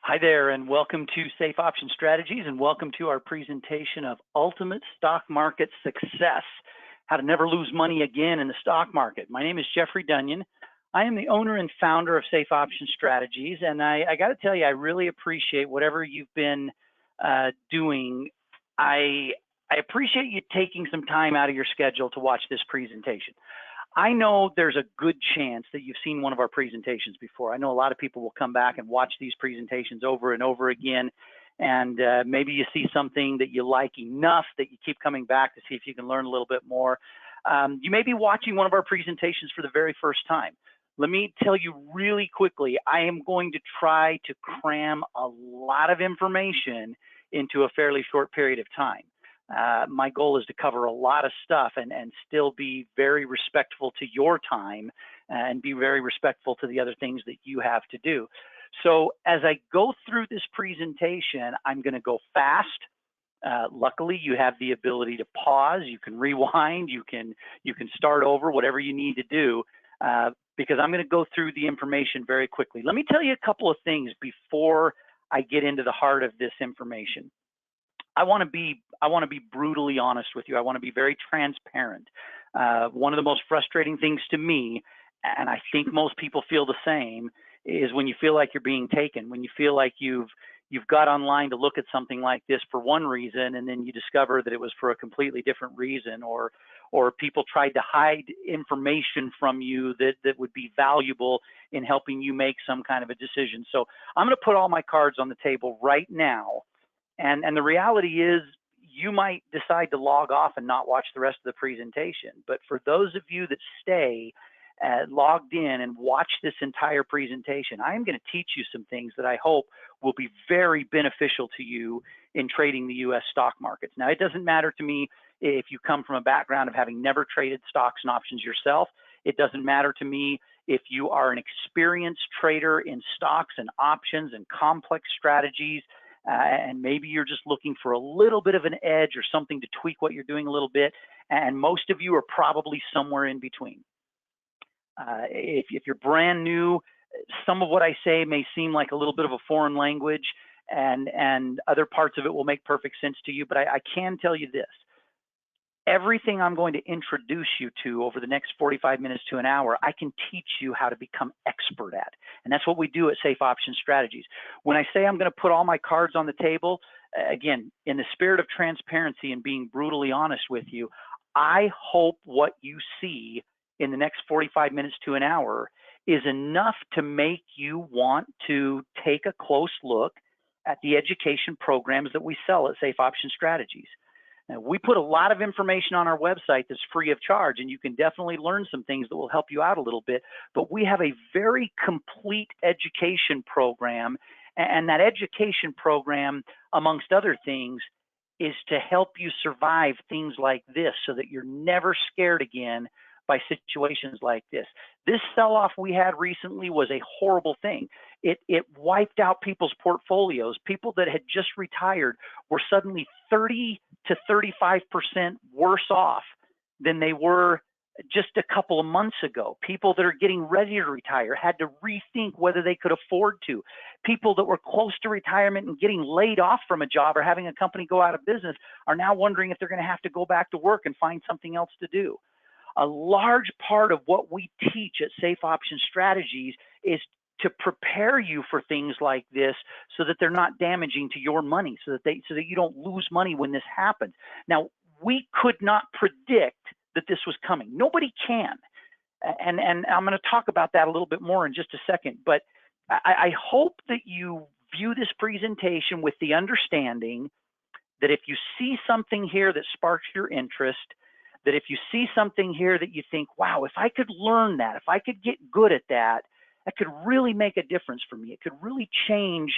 Hi there, and welcome to Safe Option Strategies, and welcome to our presentation of Ultimate Stock Market Success, How to Never Lose Money Again in the Stock Market. My name is Jeffrey Dunyan. I am the owner and founder of Safe Option Strategies, and I got to tell you, I really appreciate whatever you've been doing. I appreciate you taking some time out of your schedule to watch this presentation. I know there's a good chance that you've seen one of our presentations before. I know a lot of people will come back and watch these presentations over and over again, and maybe you see something that you like enough that you keep coming back to see if you can learn a little bit more. You may be watching one of our presentations for the very first time. Let me tell you really quickly, I am going to try to cram a lot of information into a fairly short period of time. My goal is to cover a lot of stuff and still be very respectful to your time and be very respectful to the other things that you have to do. So as I go through this presentation, I'm going to go fast. Luckily, you have the ability to pause. You can rewind. You can start over, whatever you need to do, because I'm going to go through the information very quickly. Let me tell you a couple of things before I get into the heart of this information. I want to be brutally honest with you. I want to be very transparent. One of the most frustrating things to me, and I think most people feel the same, is when you feel like you're being taken, when you feel like you've got online to look at something like this for one reason, and then you discover that it was for a completely different reason, or people tried to hide information from you that would be valuable in helping you make some kind of a decision. So I'm going to put all my cards on the table right now. And the reality is you might decide to log off and not watch the rest of the presentation. But for those of you that stay logged in and watch this entire presentation, I am going to teach you some things that I hope will be very beneficial to you in trading the U.S. stock markets. Now, it doesn't matter to me if you come from a background of having never traded stocks and options yourself. It doesn't matter to me if you are an experienced trader in stocks and options and complex strategies. And maybe you're just looking for a little bit of an edge or something to tweak what you're doing a little bit. And most of you are probably somewhere in between. If you're brand new, some of what I say may seem like a little bit of a foreign language, and other parts of it will make perfect sense to you. But I can tell you this. Everything I'm going to introduce you to over the next 45 minutes to an hour, I can teach you how to become expert at. And that's what we do at Safe Option Strategies. When I say I'm going to put all my cards on the table, again, in the spirit of transparency and being brutally honest with you, I hope what you see in the next 45 minutes to an hour is enough to make you want to take a close look at the education programs that we sell at Safe Option Strategies. Now, we put a lot of information on our website that's free of charge, and you can definitely learn some things that will help you out a little bit, but we have a very complete education program, and that education program, amongst other things, is to help you survive things like this so that you're never scared again by situations like this. This sell-off we had recently was a horrible thing. It wiped out people's portfolios. People that had just retired were suddenly 30 to 35% worse off than they were just a couple of months ago. People that are getting ready to retire had to rethink whether they could afford to. People that were close to retirement and getting laid off from a job or having a company go out of business are now wondering if they're going to have to go back to work and find something else to do. A large part of what we teach at Safe Option Strategies is to prepare you for things like this so that they're not damaging to your money, so that you don't lose money when this happens. Now, we could not predict that this was coming. Nobody can. And I'm going to talk about that a little bit more in just a second. But I hope that you view this presentation with the understanding that if you see something here that sparks your interest, that if you see something here that you think, wow, if I could learn that, if I could get good at that, that could really make a difference for me. It could really change,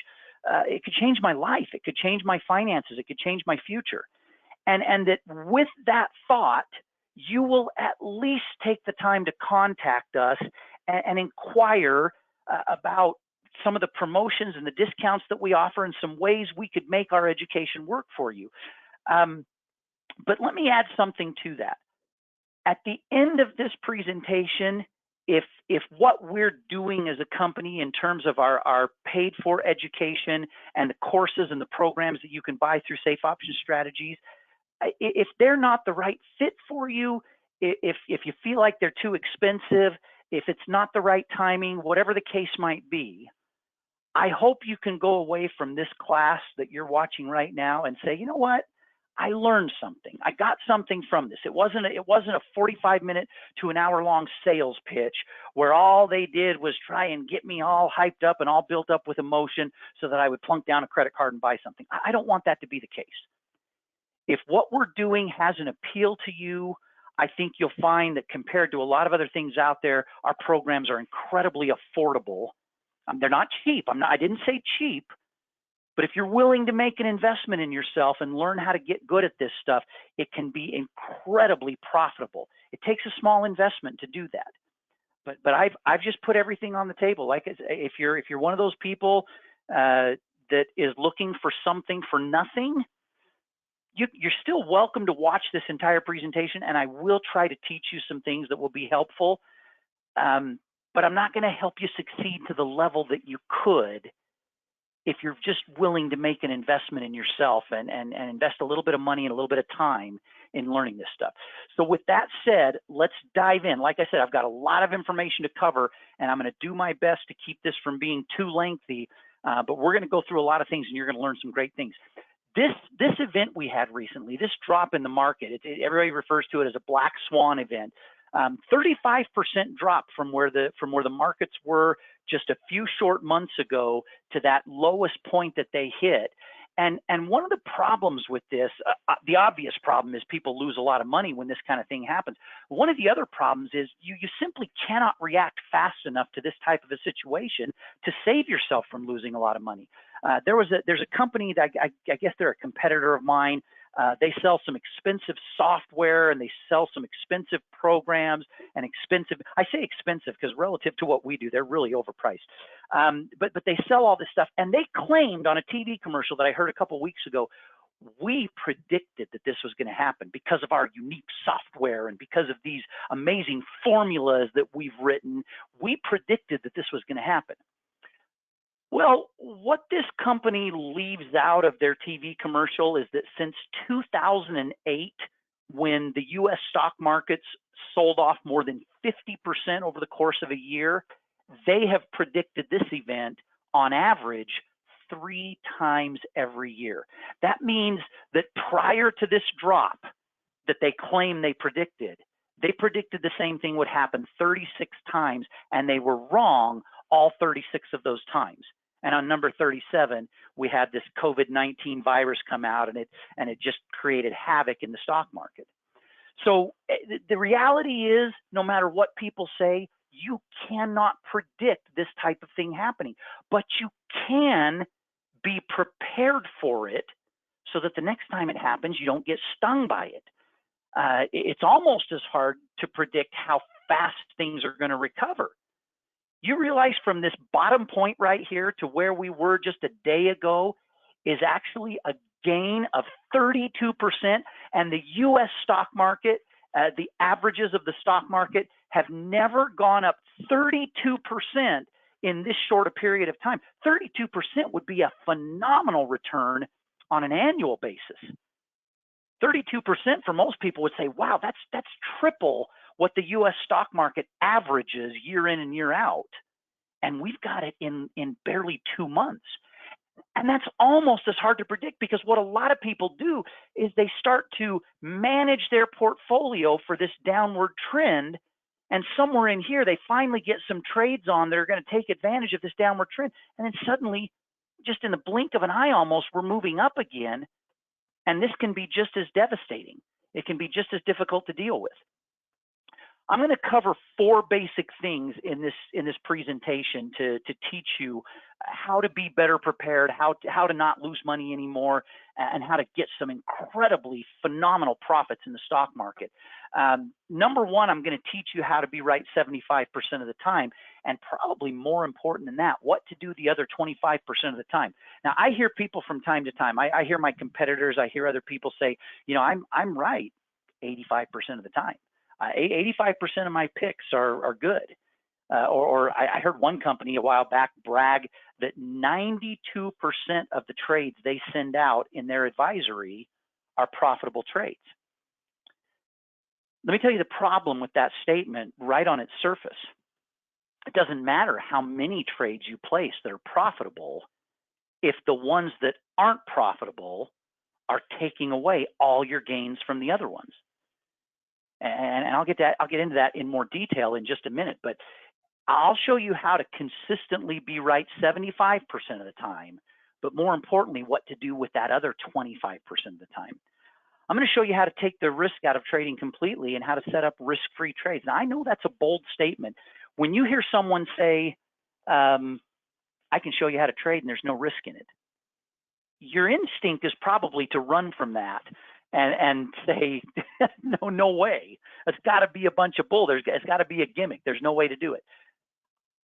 it could change my life. It could change my finances. It could change my future. And that with that thought, you will at least take the time to contact us and inquire about some of the promotions and the discounts that we offer and some ways we could make our education work for you. But let me add something to that. At the end of this presentation, if what we're doing as a company in terms of our paid for education and the courses and the programs that you can buy through Safe Option Strategies, if they're not the right fit for you, if you feel like they're too expensive, if it's not the right timing, whatever the case might be, I hope you can go away from this class that you're watching right now and say, you know what? I learned something. I got something from this. It wasn't a 45-minute to an hour-long sales pitch where all they did was try and get me all hyped up and all built up with emotion so that I would plunk down a credit card and buy something. I don't want that to be the case. If what we're doing has an appeal to you, I think you'll find that compared to a lot of other things out there, our programs are incredibly affordable. They're not cheap. I didn't say cheap. But if you're willing to make an investment in yourself and learn how to get good at this stuff, it can be incredibly profitable. It takes a small investment to do that. But I've just put everything on the table. Like if you're one of those people that is looking for something for nothing, you're still welcome to watch this entire presentation, and I will try to teach you some things that will be helpful. But I'm not going to help you succeed to the level that you could if you're just willing to make an investment in yourself and invest a little bit of money and a little bit of time in learning this stuff. So with that said, let's dive in. Like I said, I've got a lot of information to cover, and I'm going to do my best to keep this from being too lengthy, but we're going to go through a lot of things, and you're going to learn some great things. This event we had recently, this drop in the market, everybody refers to it as a black swan event. 35% drop from where the markets were just a few short months ago to that lowest point that they hit. And one of the problems with this, the obvious problem is people lose a lot of money when this kind of thing happens. One of the other problems is you simply cannot react fast enough to this type of a situation to save yourself from losing a lot of money. There's a company that I guess they're a competitor of mine. They sell some expensive software and they sell some expensive programs and expensive. I say expensive because relative to what we do, they're really overpriced. But they sell all this stuff, and they claimed on a TV commercial that I heard a couple of weeks ago, we predicted that this was going to happen because of our unique software and because of these amazing formulas that we've written. We predicted that this was going to happen. Well, what this company leaves out of their TV commercial is that since 2008, when the U.S. stock markets sold off more than 50% over the course of a year, they have predicted this event on average 3 times every year. That means that prior to this drop that they claim they predicted the same thing would happen 36 times, and they were wrong all 36 of those times. And on number 37, we had this COVID-19 virus come out, and it just created havoc in the stock market. So the reality is, no matter what people say, you cannot predict this type of thing happening, but you can be prepared for it so that the next time it happens, you don't get stung by it. It's almost as hard to predict how fast things are going to recover. You realize from this bottom point right here to where we were just a day ago is actually a gain of 32%. And the U.S. stock market, the averages of the stock market have never gone up 32% in this short a period of time. 32% would be a phenomenal return on an annual basis. 32% for most people would say, wow, that's triple what the U.S. stock market averages year in and year out. And we've got it in barely 2 months. And that's almost as hard to predict, because what a lot of people do is they start to manage their portfolio for this downward trend. And somewhere in here, they finally get some trades on that are going to take advantage of this downward trend. And then suddenly, just in the blink of an eye almost, we're moving up again. And this can be just as devastating. It can be just as difficult to deal with. I'm going to cover 4 basic things in this presentation to teach you how to be better prepared, how to not lose money anymore, and how to get some incredibly phenomenal profits in the stock market. Number 1, I'm going to teach you how to be right 75% of the time, and probably more important than that, what to do the other 25% of the time. Now, I hear people from time to time. I hear my competitors. I hear other people say, you know, I'm right 85% of the time. 85% of my picks are good. or I heard one company a while back brag that 92% of the trades they send out in their advisory are profitable trades. Let me tell you the problem with that statement right on its surface. It doesn't matter how many trades you place that are profitable if the ones that aren't profitable are taking away all your gains from the other ones. And I'll get into that in more detail in just a minute, but I'll show you how to consistently be right 75% of the time, but more importantly, what to do with that other 25% of the time. I'm going to show you how to take the risk out of trading completely and how to set up risk-free trades. Now, I know that's a bold statement. When you hear someone say, I can show you how to trade and there's no risk in it, your instinct is probably to run from that and say, no way. It's got to be a bunch of bull. It's got to be a gimmick. There's no way to do it.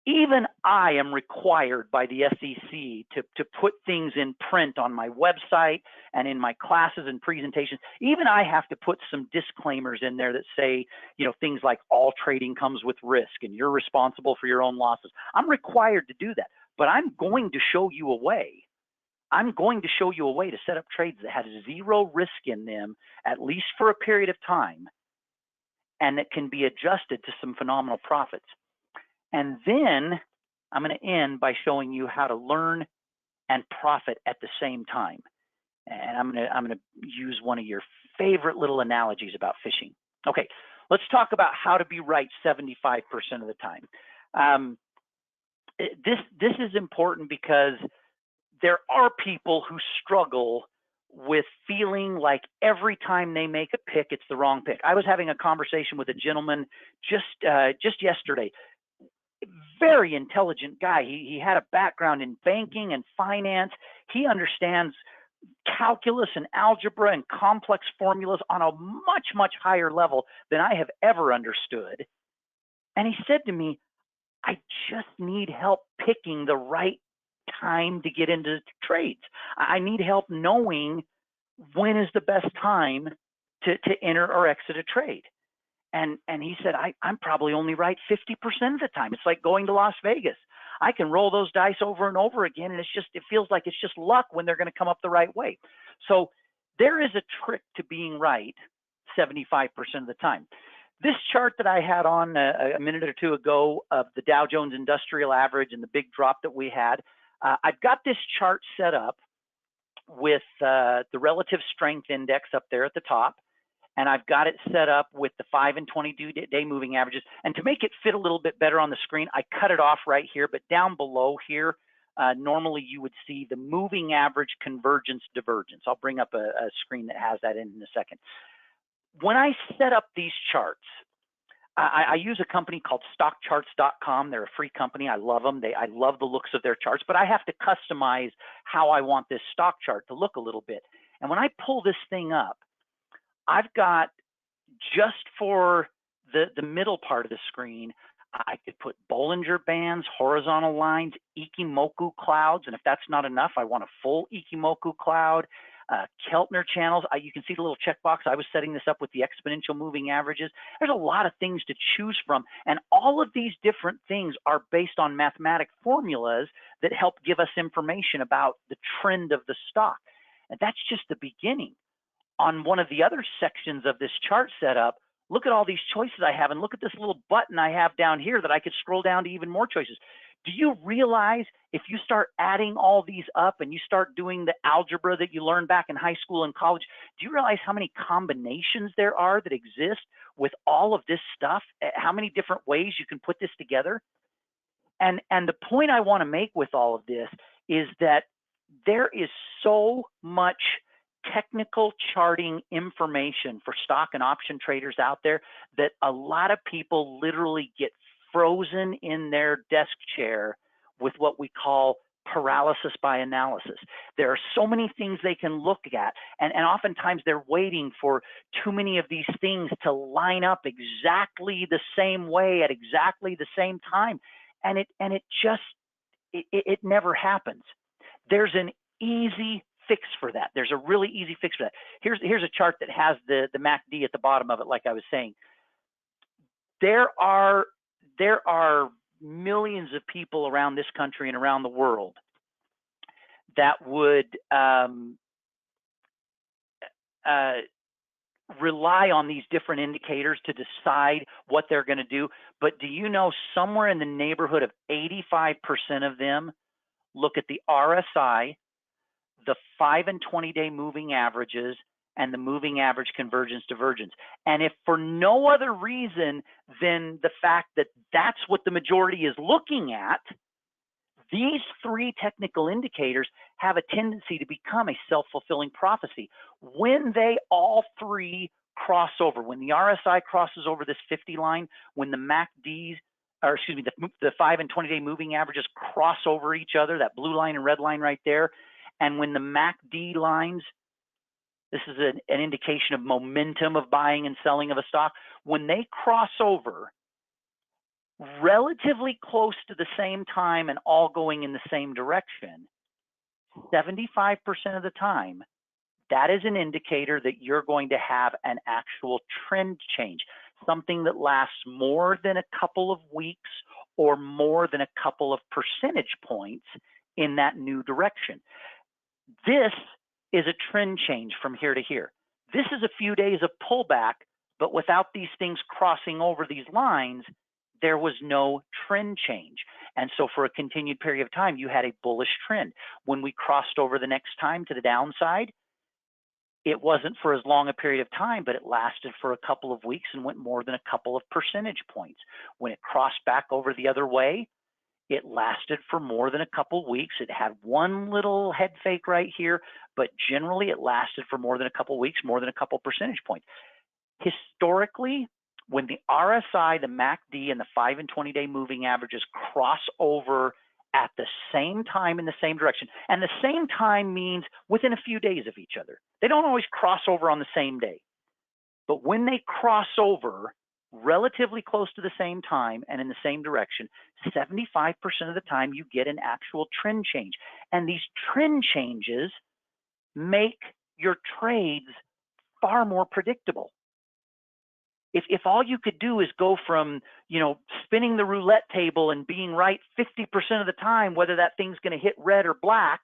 Even I am required by the SEC to put things in print on my website and in my classes and presentations. Even I have to put some disclaimers in there that say, things like all trading comes with risk and you're responsible for your own losses. I'm required to do that, but I'm going to show you a way. I'm going to show you a way to set up trades that have zero risk in them, at least for a period of time, and that can be adjusted to some phenomenal profits. And then I'm going to end by showing you how to learn and profit at the same time. And I'm going to use one of your favorite little analogies about fishing. Okay, let's talk about how to be right 75% of the time. This is important because there are people who struggle with feeling like every time they make a pick, it's the wrong pick. I was having a conversation with a gentleman just yesterday. Very intelligent guy. He had a background in banking and finance. He understands calculus and algebra and complex formulas on a much, much higher level than I have ever understood. And he said to me, I just need help picking the right time to get into trades. I need help knowing when is the best time to enter or exit a trade. And he said, I'm probably only right 50% of the time. It's like going to Las Vegas. I can roll those dice over and over again, and it feels like it's just luck when they're going to come up the right way. So there is a trick to being right 75% of the time. This chart that I had on a minute or two ago of the Dow Jones Industrial Average and the big drop that we had, I've got this chart set up with the relative strength index up there at the top. And I've got it set up with the 5 and 22-day moving averages. And to make it fit a little bit better on the screen, I cut it off right here. But down below here, normally you would see the moving average convergence divergence. I'll bring up a screen that has that in a second. When I set up these charts, I use a company called stockcharts.com. They're a free company. I love them. I love the looks of their charts, but I have to customize how I want this stock chart to look a little bit. And when I pull this thing up, I've got, just for the middle part of the screen, I could put Bollinger Bands, horizontal lines, Ikimoku clouds, and if that's not enough, I want a full Ikimoku cloud, Keltner channels. You can see the little checkbox. I was setting this up with the exponential moving averages. There's a lot of things to choose from, and all of these different things are based on mathematic formulas that help give us information about the trend of the stock. And that's just the beginning. On one of the other sections of this chart setup, look at all these choices I have, and look at this little button I have down here that I could scroll down to even more choices. Do you realize if you start adding all these up and you start doing the algebra that you learned back in high school and college, do you realize how many combinations there are that exist with all of this stuff? How many different ways you can put this together? And the point I want to make with all of this is that there is so much technical charting information for stock and option traders out there that a lot of people literally get frozen in their desk chair with what we call paralysis by analysis. There are so many things they can look at, and oftentimes they're waiting for too many of these things to line up exactly the same way at exactly the same time, and it never happens. There's an easy fix for that. There's a really easy fix for that. Here's a chart that has the MACD at the bottom of it, like I was saying. There are millions of people around this country and around the world that would rely on these different indicators to decide what they're going to do. But do you know somewhere in the neighborhood of 85% of them look at the RSI, the 5 and 20-day moving averages, and the moving average convergence divergence. And if for no other reason than the fact that that's what the majority is looking at, these three technical indicators have a tendency to become a self-fulfilling prophecy. When they all three cross over, when the RSI crosses over this 50 line, when the MACDs, or excuse me, the 5 and 20-day moving averages cross over each other, that blue line and red line right there, and when the MACD lines, this is an indication of momentum of buying and selling of a stock, when they cross over relatively close to the same time and all going in the same direction, 75% of the time, that is an indicator that you're going to have an actual trend change, something that lasts more than a couple of weeks or more than a couple of percentage points in that new direction. This is a trend change from here to here. This is a few days of pullback, but without these things crossing over these lines, there was no trend change. And so for a continued period of time, you had a bullish trend. When we crossed over the next time to the downside, it wasn't for as long a period of time, but it lasted for a couple of weeks and went more than a couple of percentage points. When it crossed back over the other way, it lasted for more than a couple of weeks. It had one little head fake right here, but generally it lasted for more than a couple of weeks, more than a couple percentage points. Historically, when the RSI, the MACD, and the 5 and 20-day moving averages cross over at the same time in the same direction, and the same time means within a few days of each other. They don't always cross over on the same day, but when they cross over relatively close to the same time and in the same direction, 75% of the time you get an actual trend change. And these trend changes make your trades far more predictable. If all you could do is go from, spinning the roulette table and being right 50% of the time, whether that thing's going to hit red or black,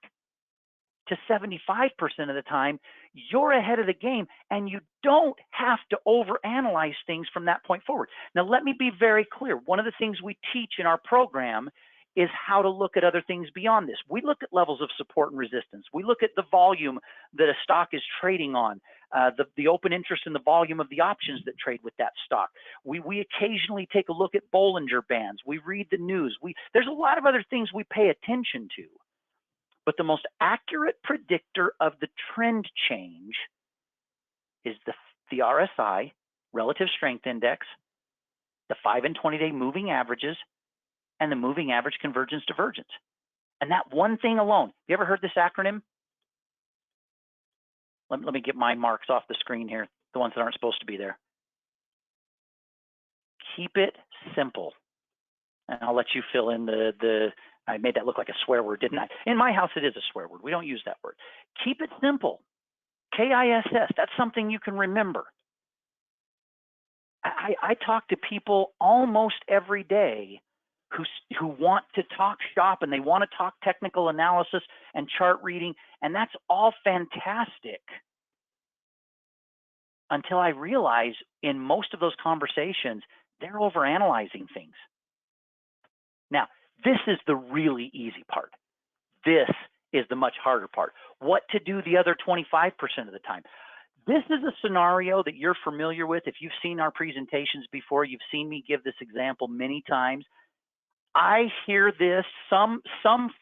to 75% of the time, you're ahead of the game, and you don't have to overanalyze things from that point forward. Now, let me be very clear. One of the things we teach in our program is how to look at other things beyond this. We look at levels of support and resistance. We look at the volume that a stock is trading on, the open interest in the volume of the options that trade with that stock. We occasionally take a look at Bollinger Bands. We read the news. There's a lot of other things we pay attention to. But the most accurate predictor of the trend change is the RSI, Relative Strength Index, the 5 and 20-day moving averages, and the moving average convergence divergence. And that one thing alone, you ever heard this acronym? Let me get my marks off the screen here, the ones that aren't supposed to be there. Keep it simple. And I'll let you fill in I made that look like a swear word, didn't I? In my house, it is a swear word. We don't use that word. Keep it simple. KISS, that's something you can remember. I talk to people almost every day who want to talk shop, and they want to talk technical analysis and chart reading, and that's all fantastic until I realize in most of those conversations, they're overanalyzing things. Now, this is the really easy part. This is the much harder part. What to do the other 25% of the time. This is a scenario that you're familiar with. If you've seen our presentations before, you've seen me give this example many times. I hear this, some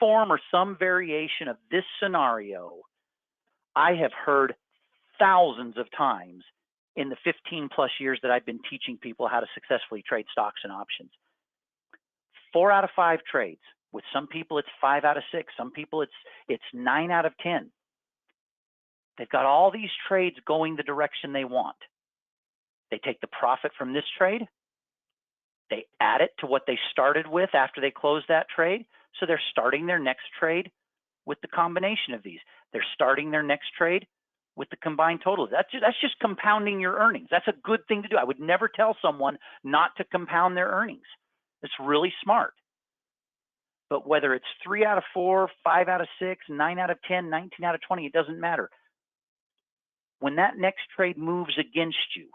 form or some variation of this scenario, I have heard thousands of times in the 15 plus years that I've been teaching people how to successfully trade stocks and options. 4 out of 5 trades. With some people, it's 5 out of 6. Some people, it's 9 out of 10. They've got all these trades going the direction they want. They take the profit from this trade. They add it to what they started with after they closed that trade. So they're starting their next trade with the combination of these. They're starting their next trade with the combined totals. That's just compounding your earnings. That's a good thing to do. I would never tell someone not to compound their earnings. It's really smart. But whether it's 3 out of 4, 5 out of 6, 9 out of 10, 19 out of 20, it doesn't matter. When that next trade moves against you,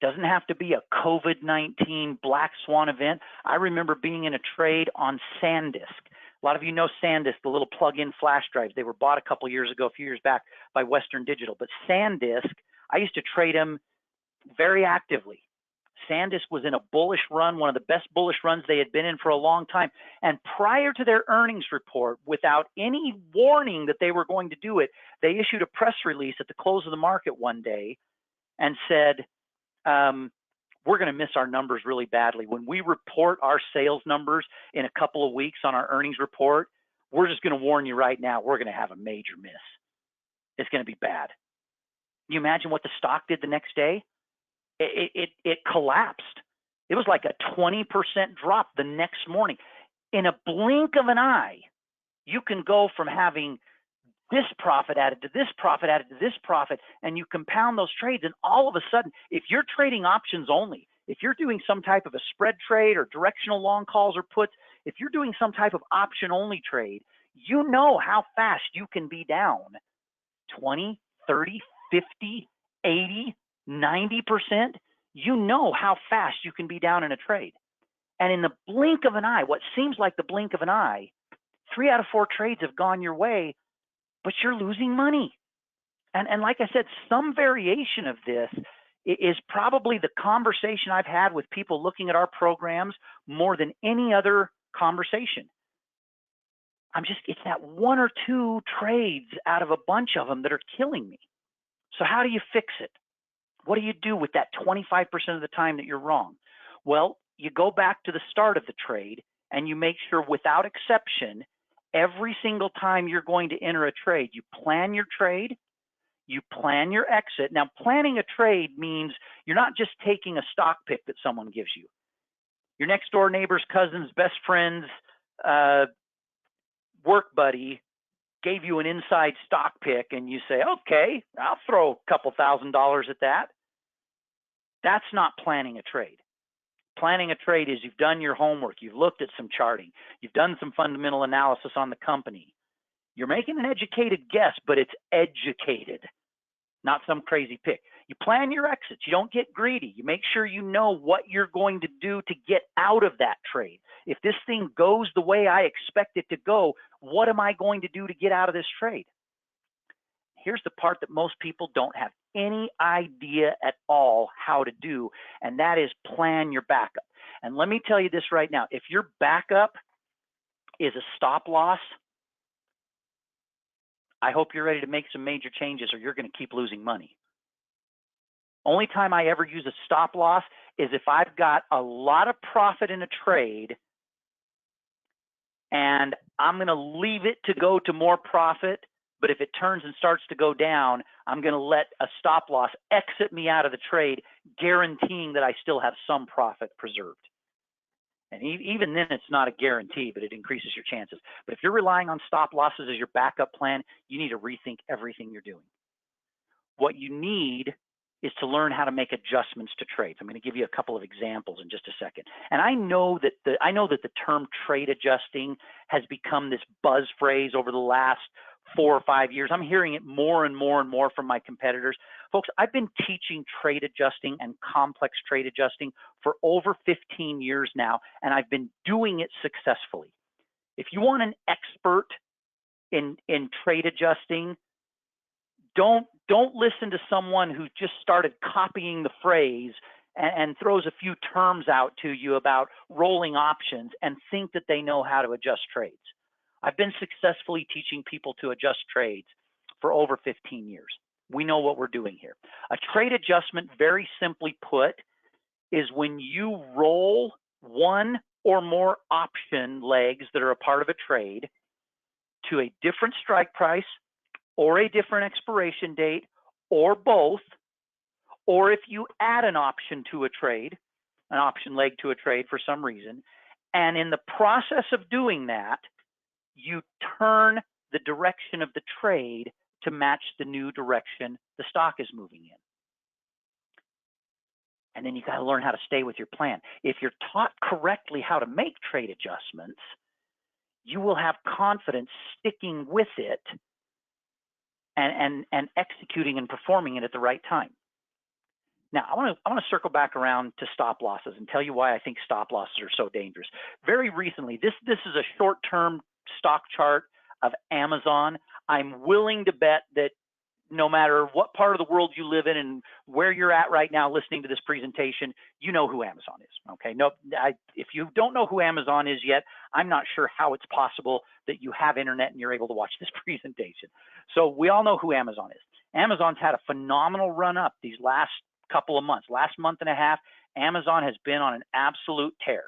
doesn't have to be a COVID-19 black swan event. I remember being in a trade on SanDisk. A lot of you know SanDisk, the little plug-in flash drives. They were bought a couple years ago, a few years back by Western Digital. But SanDisk, I used to trade them very actively. SanDisk was in a bullish run, one of the best bullish runs they had been in for a long time. And prior to their earnings report, without any warning that they were going to do it, they issued a press release at the close of the market one day and said, we're going to miss our numbers really badly. When we report our sales numbers in a couple of weeks on our earnings report, we're just going to warn you right now, we're going to have a major miss. It's going to be bad. Can you imagine what the stock did the next day? It collapsed. It was like a 20% drop the next morning. In a blink of an eye, you can go from having this profit added to this profit added to this profit, and you compound those trades, and all of a sudden, if you're trading options only, if you're doing some type of a spread trade or directional long calls or puts, if you're doing some type of option only trade, you know how fast you can be down 20, 30, 50, 80, 90%. You know how fast you can be down in a trade. And in the blink of an eye, what seems like the blink of an eye, 3 out of 4 trades have gone your way, but you're losing money. And like I said, some variation of this is probably the conversation I've had with people looking at our programs more than any other conversation. It's that 1 or 2 trades out of a bunch of them that are killing me. So how do you fix it? What do you do with that 25% of the time that you're wrong? Well, you go back to the start of the trade and you make sure without exception, every single time you're going to enter a trade, you plan your trade, you plan your exit. Now, planning a trade means you're not just taking a stock pick that someone gives you. Your next door neighbor's cousin's best friend's work buddy gave you an inside stock pick and you say, okay, I'll throw a couple $1,000s at that. That's not planning a trade. Planning a trade is you've done your homework, you've looked at some charting, you've done some fundamental analysis on the company. You're making an educated guess, but it's educated, not some crazy pick. You plan your exits. You don't get greedy. You make sure you know what you're going to do to get out of that trade. If this thing goes the way I expect it to go, what am I going to do to get out of this trade? Here's the part that most people don't have any idea at all how to do, and that is plan your backup. And let me tell you this right now. If your backup is a stop loss, I hope you're ready to make some major changes or you're going to keep losing money. Only time I ever use a stop loss is if I've got a lot of profit in a trade and I'm going to leave it to go to more profit, but if it turns and starts to go down, I'm going to let a stop loss exit me out of the trade, guaranteeing that I still have some profit preserved. And even then, it's not a guarantee, but it increases your chances. But if you're relying on stop losses as your backup plan, you need to rethink everything you're doing. What you need is to learn how to make adjustments to trades. I'm going to give you a couple of examples in just a second. And I know that the term trade adjusting has become this buzz phrase over the last 4 or 5 years. I'm hearing it more and more and more from my competitors. Folks, I've been teaching trade adjusting and complex trade adjusting for over 15 years now, and I've been doing it successfully. If you want an expert in trade adjusting, don't listen to someone who just started copying the phrase and throws a few terms out to you about rolling options and think that they know how to adjust trades. I've been successfully teaching people to adjust trades for over 15 years. We know what we're doing here. A trade adjustment, very simply put, is when you roll one or more option legs that are a part of a trade to a different strike price or a different expiration date or both, or if you add an option to a trade, an option leg to a trade for some reason, and in the process of doing that, you turn the direction of the trade to match the new direction the stock is moving in. And then you got to learn how to stay with your plan. If you're taught correctly how to make trade adjustments, you will have confidence sticking with it and executing and performing it at the right time. Now, I want to circle back around to stop losses and tell you why I think stop losses are so dangerous. Very recently, this is a short-term stock chart of Amazon. I'm willing to bet that no matter what part of the world you live in and where you're at right now listening to this presentation, you know who Amazon is, okay? No, if you don't know who Amazon is yet, I'm not sure how it's possible that you have internet and you're able to watch this presentation. So we all know who Amazon is. Amazon's had a phenomenal run up these last couple of months. Last month and a half, Amazon has been on an absolute tear.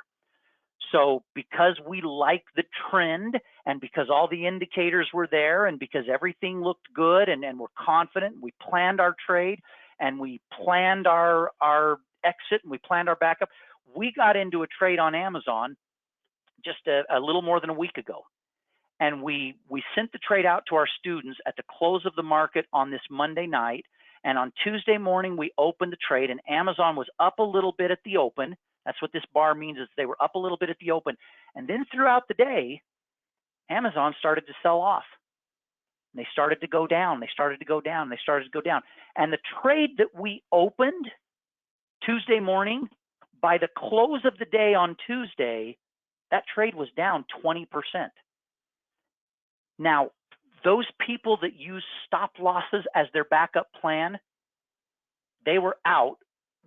So because we like the trend and because all the indicators were there and because everything looked good and we're confident, we planned our trade and we planned our exit and we planned our backup, we got into a trade on Amazon just a little more than a week ago. And we sent the trade out to our students at the close of the market on this Monday night. And on Tuesday morning, we opened the trade and Amazon was up a little bit at the open. That's what this bar means, is they were up a little bit at the open. And then throughout the day, Amazon started to sell off. And they started to go down. They started to go down. They started to go down. And the trade that we opened Tuesday morning, by the close of the day on Tuesday, that trade was down 20%. Now, those people that use stop losses as their backup plan, they were out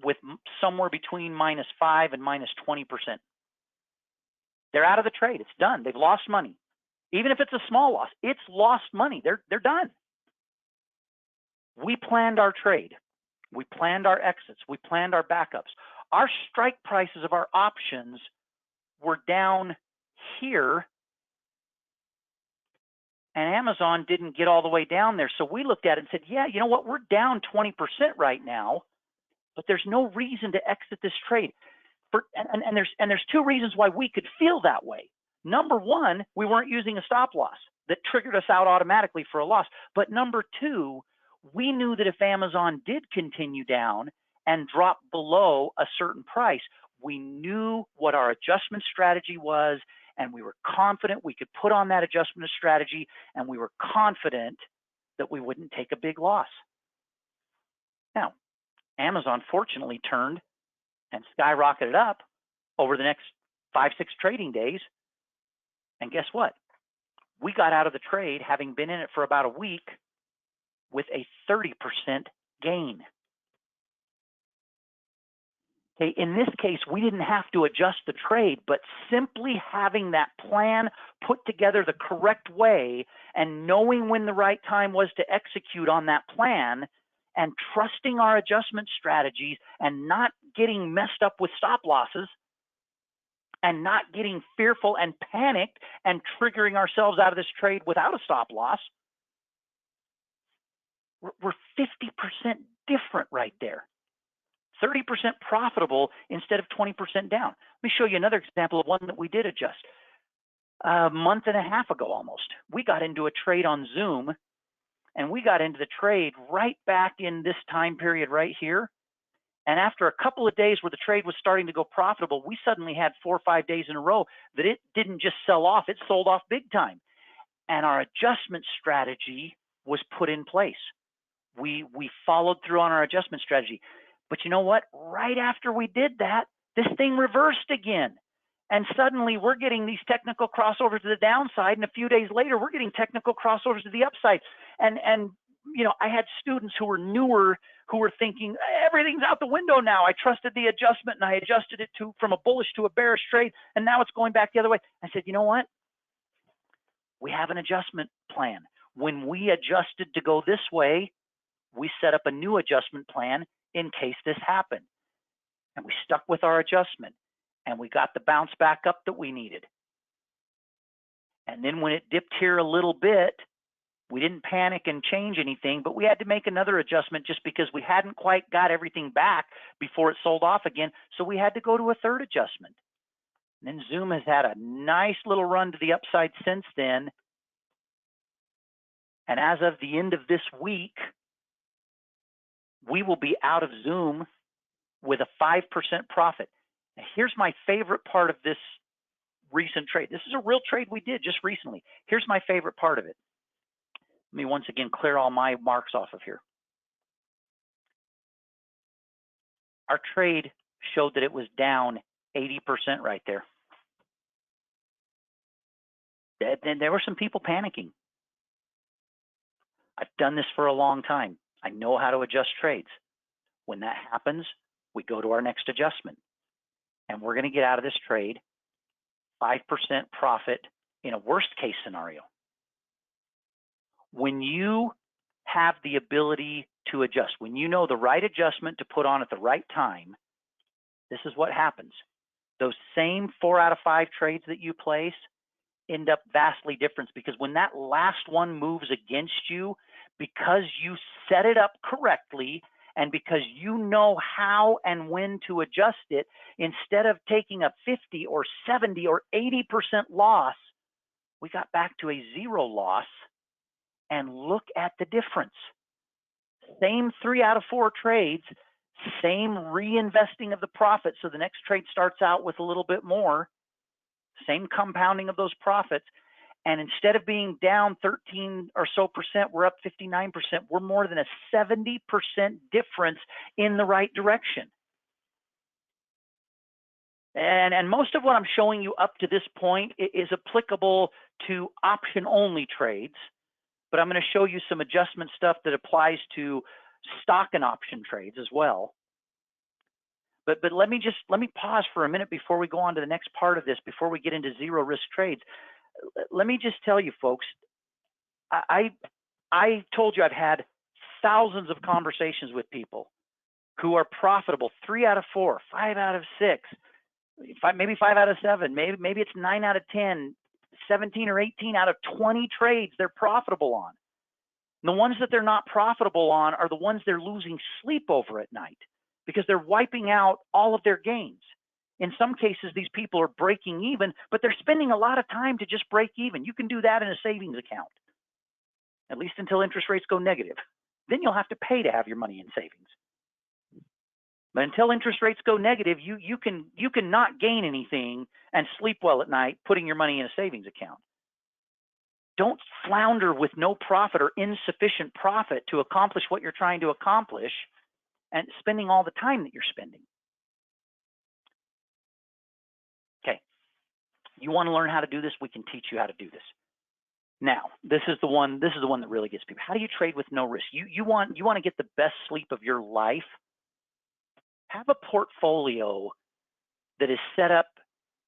with somewhere between -5 and -20%. They're out of the trade. It's done. They've lost money. Even if it's a small loss, it's lost money. They're done. We planned our trade. We planned our exits. We planned our backups. Our strike prices of our options were down here, and Amazon didn't get all the way down there. So we looked at it and said, yeah, you know what? We're down 20% right now, but there's no reason to exit this trade. There's two reasons why we could feel that way. Number one, we weren't using a stop loss that triggered us out automatically for a loss. But number two, we knew that if Amazon did continue down and drop below a certain price, we knew what our adjustment strategy was, and we were confident we could put on that adjustment strategy, and we were confident that we wouldn't take a big loss. Now, Amazon fortunately turned and skyrocketed up over the next 5-6 trading days. And guess what? We got out of the trade, having been in it for about a week, with a 30% gain. Okay, in this case, we didn't have to adjust the trade, but simply having that plan put together the correct way and knowing when the right time was to execute on that plan and trusting our adjustment strategies and not getting messed up with stop losses and not getting fearful and panicked and triggering ourselves out of this trade without a stop loss, we're 50% different right there. 30% profitable instead of 20% down. Let me show you another example of one that we did adjust. A month and a half ago almost, we got into a trade on Zoom, and we got into the trade right back in this time period right here. And after a couple of days where the trade was starting to go profitable, we suddenly had 4 or 5 days in a row that it didn't just sell off, it sold off big time. And our adjustment strategy was put in place. We followed through on our adjustment strategy. But you know what? Right after we did that, this thing reversed again. And suddenly we're getting these technical crossovers to the downside. And a few days later, we're getting technical crossovers to the upside. And you know, I had students who were newer who were thinking, everything's out the window now. I trusted the adjustment and I adjusted it from a bullish to a bearish trade. And now it's going back the other way. I said, you know what? We have an adjustment plan. When we adjusted to go this way, we set up a new adjustment plan in case this happened. And we stuck with our adjustment and we got the bounce back up that we needed. And then when it dipped here a little bit, we didn't panic and change anything, but we had to make another adjustment just because we hadn't quite got everything back before it sold off again. So we had to go to a third adjustment. And then Zoom has had a nice little run to the upside since then. And as of the end of this week, we will be out of Zoom with a 5% profit. Now, here's my favorite part of this recent trade. This is a real trade we did just recently. Here's my favorite part of it. Let me once again clear all my marks off of here. Our trade showed that it was down 80% right there. Then there were some people panicking. I've done this for a long time. I know how to adjust trades. When that happens, we go to our next adjustment. And we're going to get out of this trade 5% profit in a worst case scenario. When you have the ability to adjust, when you know the right adjustment to put on at the right time, this is what happens. Those same 4 out of 5 trades that you place end up vastly different, because when that last one moves against you, because you set it up correctly and because you know how and when to adjust it, instead of taking a 50 or 70 or 80% loss, we got back to a 0 loss. And look at the difference. Same 3 out of 4 trades, same reinvesting of the profit. So the next trade starts out with a little bit more, same compounding of those profits. And instead of being down 13 or so percent, we're up 59%. We're more than a 70% difference in the right direction. And most of what I'm showing you up to this point is applicable to option-only trades. But I'm going to show you some adjustment stuff that applies to stock and option trades as well. But let me pause for a minute before we go on to the next part of this, before we get into zero risk trades. Let me just tell you, folks, I told you I've had thousands of conversations with people who are profitable 3 out of 4, 5 out of 6, maybe 5 out of 7, maybe it's 9 out of 10. 17 or 18 out of 20 trades they're profitable on. And the ones that they're not profitable on are the ones they're losing sleep over at night, because they're wiping out all of their gains. In some cases, these people are breaking even, but they're spending a lot of time to just break even. You can do that in a savings account, at least until interest rates go negative. Then you'll have to pay to have your money in savings. But until interest rates go negative, you can not gain anything and sleep well at night putting your money in a savings account. Don't flounder with no profit or insufficient profit to accomplish what you're trying to accomplish and spending all the time that you're spending. Okay, you want to learn how to do this? We can teach you how to do this. Now, this is the one that really gets people. How do you trade with no risk? You want to get the best sleep of your life? Have a portfolio that is set up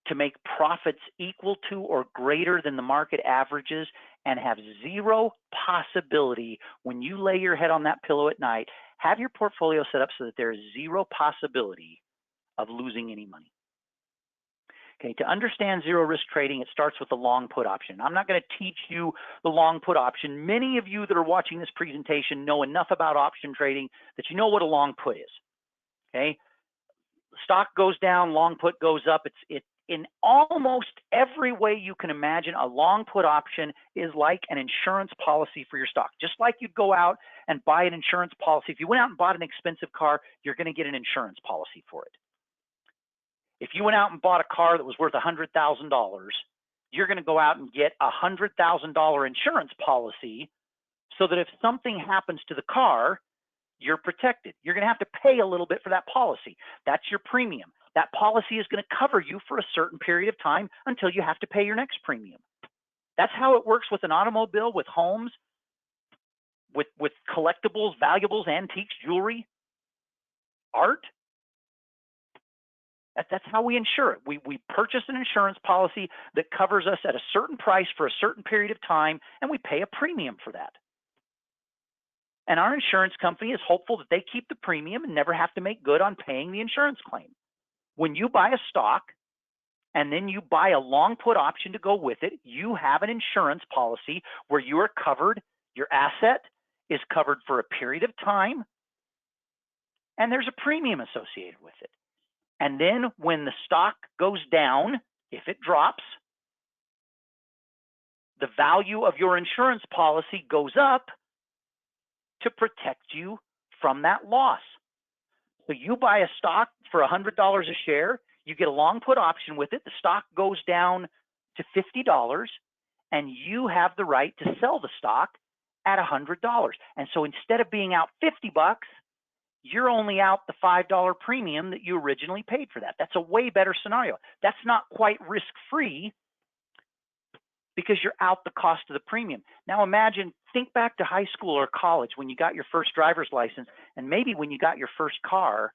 to make profits equal to or greater than the market averages, and have zero possibility when you lay your head on that pillow at night. Have your portfolio set up so that there is zero possibility of losing any money. Okay, to understand zero risk trading, it starts with the long put option. I'm not going to teach you the long put option. Many of you that are watching this presentation know enough about option trading that you know what a long put is. Okay, stock goes down, long put goes up. It's in almost every way you can imagine. A long put option is like an insurance policy for your stock. Just like you'd go out and buy an insurance policy. If you went out and bought an expensive car, you're going to get an insurance policy for it. If you went out and bought a car that was worth $100,000, you're going to go out and get a $100,000 insurance policy so that if something happens to the car, you're protected. You're going to have to pay a little bit for that policy. That's your premium. That policy is going to cover you for a certain period of time until you have to pay your next premium. That's how it works with an automobile, with homes, with collectibles, valuables, antiques, jewelry, art. That's how we insure it. We purchase an insurance policy that covers us at a certain price for a certain period of time, and we pay a premium for that. And our insurance company is hopeful that they keep the premium and never have to make good on paying the insurance claim. When you buy a stock and then you buy a long put option to go with it, you have an insurance policy where you are covered, your asset is covered for a period of time, and there's a premium associated with it. And then when the stock goes down, if it drops, the value of your insurance policy goes up to protect you from that loss. So you buy a stock for $100 a share, you get a long put option with it. The stock goes down to $50, and you have the right to sell the stock at $100. And so instead of being out $50, you're only out the $5 premium that you originally paid for that. That's a way better scenario. That's not quite risk-free because you're out the cost of the premium. Now imagine, think back to high school or college when you got your first driver's license, and maybe when you got your first car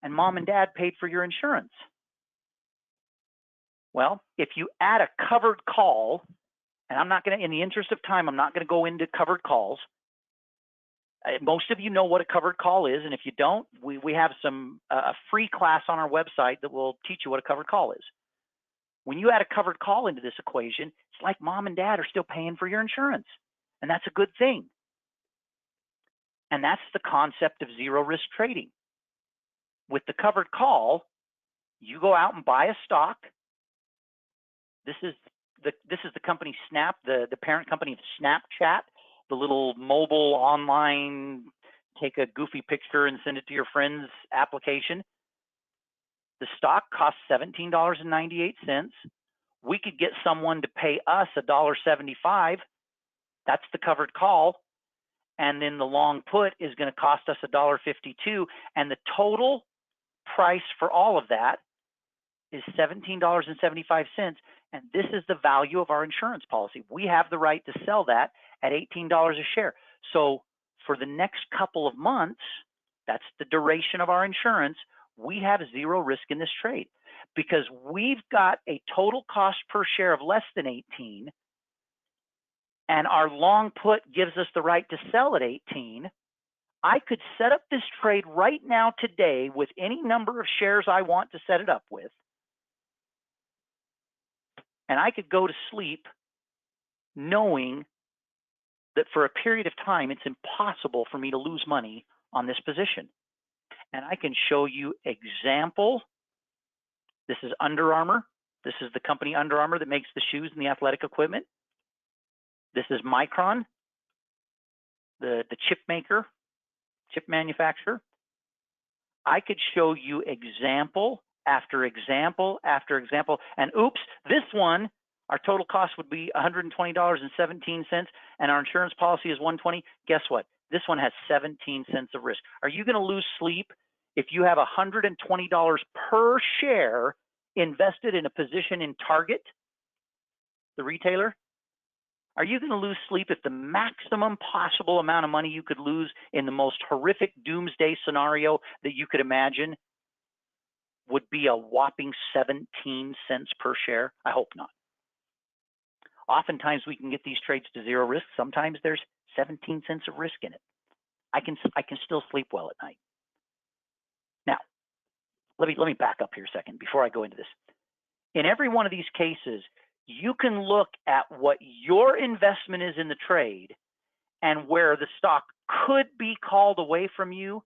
and mom and dad paid for your insurance. Well, if you add a covered call, and I'm not going to, in the interest of time, I'm not going to go into covered calls. Most of you know what a covered call is, and if you don't, we have a free class on our website that will teach you what a covered call is. When you add a covered call into this equation, it's like mom and dad are still paying for your insurance, and that's a good thing. And that's the concept of zero risk trading. With the covered call, you go out and buy a stock. This is the company Snap, the parent company of Snapchat, the little mobile online, take a goofy picture and send it to your friends application. The stock costs $17.98. We could get someone to pay us $1.75. That's the covered call. And then the long put is going to cost us $1.52. And the total price for all of that is $17.75. And this is the value of our insurance policy. We have the right to sell that at $18 a share. So for the next couple of months, that's the duration of our insurance, we have zero risk in this trade because we've got a total cost per share of less than 18, and our long put gives us the right to sell at 18. I could set up this trade right now today with any number of shares I want to set it up with, and I could go to sleep knowing that for a period of time, it's impossible for me to lose money on this position. And I can show you example. This is Under Armour. This is the company Under Armour that makes the shoes and the athletic equipment. This is Micron, the chip maker, chip manufacturer. I could show you example after example after example. And oops, this one, our total cost would be $120.17, and our insurance policy is $120. Guess what? This one has 17 cents of risk. Are you going to lose sleep if you have $120 per share invested in a position in Target, the retailer? Are you going to lose sleep if the maximum possible amount of money you could lose in the most horrific doomsday scenario that you could imagine would be a whopping 17 cents per share? I hope not. Oftentimes we can get these trades to zero risk. Sometimes there's 17 cents of risk in it. I can still sleep well at night. Now, let me back up here a second before I go into this. In every one of these cases, you can look at what your investment is in the trade and where the stock could be called away from you,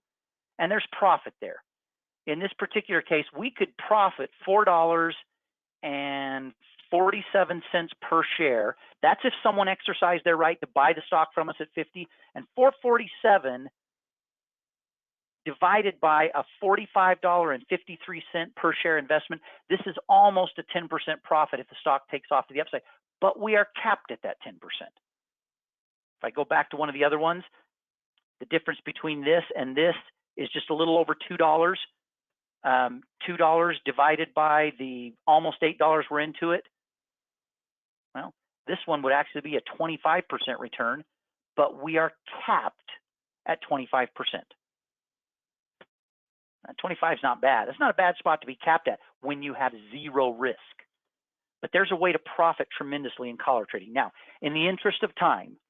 and there's profit there. In this particular case, we could profit $4.47 per share. That's if someone exercised their right to buy the stock from us at 50, and $4.47 divided by a $45.53 per share investment. This is almost a 10% profit if the stock takes off to the upside, but we are capped at that 10%. If I go back to one of the other ones, the difference between this and this is just a little over $2. $2 divided by the almost $8 we're into it. Well, this one would actually be a 25% return, but we are capped at 25%. 25 is not bad. It's not a bad spot to be capped at when you have zero risk. But there's a way to profit tremendously in collar trading. Now, in the interest of time,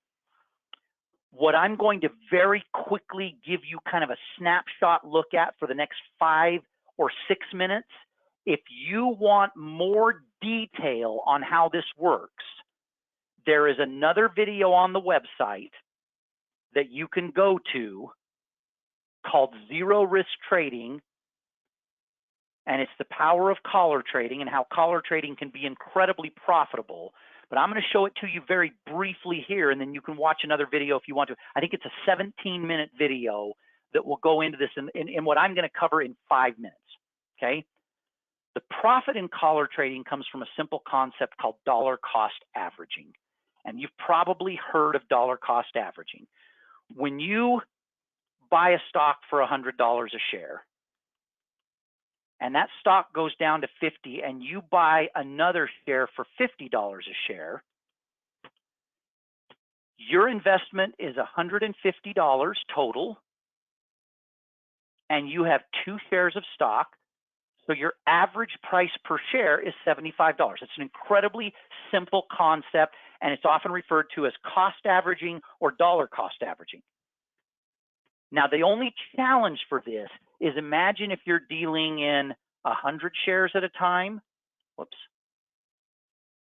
what I'm going to very quickly give you kind of a snapshot look at for the next 5 or 6 minutes. If you want more detail on how this works, there is another video on the website that you can go to called Zero Risk Trading, and it's the power of collar trading and how collar trading can be incredibly profitable. But I'm going to show it to you very briefly here, and then you can watch another video if you want to. I think it's a 17-minute video that will go into this in what I'm going to cover in 5 minutes, okay? The profit in collar trading comes from a simple concept called dollar cost averaging. And you've probably heard of dollar cost averaging. When you buy a stock for $100 a share, and that stock goes down to 50, and you buy another share for $50 a share, your investment is $150 total, and you have 2 shares of stock, so your average price per share is $75. It's an incredibly simple concept, and it's often referred to as cost averaging or dollar cost averaging. Now, the only challenge for this is, imagine if you're dealing in 100 shares at a time,